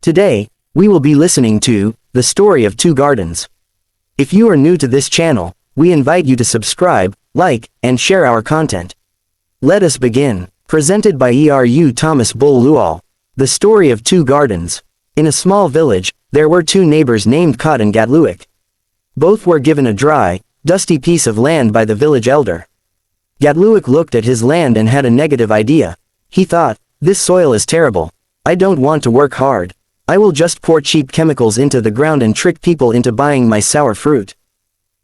Today, we will be listening to The Story of Two Gardens. If you are new to this channel, we invite you to subscribe, like, and share our content. Let us begin. Presented by E.R.U. Thomas Bull Lual. The Story of Two Gardens. In a small village, there were two neighbors named Kot and Gatluik. Both were given a dry, dusty piece of land by the village elder. Gatluik looked at his land and had a negative idea. He thought, "This soil is terrible. I don't want to work hard. I will just pour cheap chemicals into the ground and trick people into buying my sour fruit.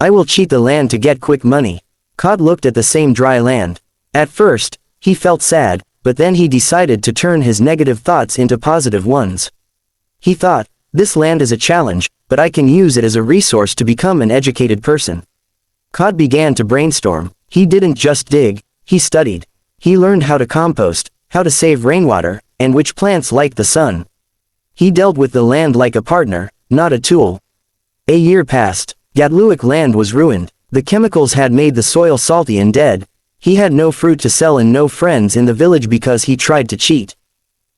I will cheat the land to get quick money." Kot looked at the same dry land. At first, he felt sad, but then he decided to turn his negative thoughts into positive ones. He thought, "This land is a challenge, but I can use it as a resource to become an educated person." Kot began to brainstorm. He didn't just dig, he studied. He learned how to compost, how to save rainwater, and which plants like the sun. He dealt with the land like a partner, not a tool. A year passed. Gatluik land was ruined. The chemicals had made the soil salty and dead. He had no fruit to sell and no friends in the village because he tried to cheat.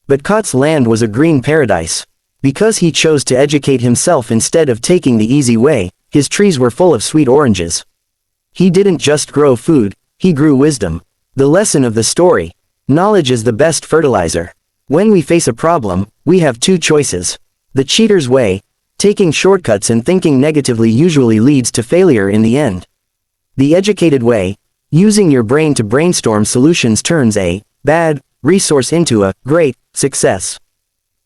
But Kot's land was a green paradise. Because he chose to educate himself instead of taking the easy way, his trees were full of sweet oranges. He didn't just grow food, he grew wisdom. The lesson of the story: knowledge is the best fertilizer. When we face a problem, we have two choices. The cheater's way, taking shortcuts and thinking negatively, usually leads to failure in the end. The educated way, using your brain to brainstorm solutions, turns a bad resource into a great success.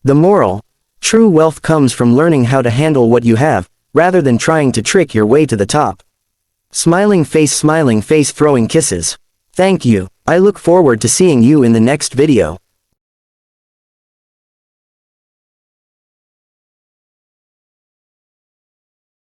The moral: true wealth comes from learning how to handle what you have, rather than trying to trick your way to the top. Smiling face throwing kisses. Thank you. I look forward to seeing you in the next video.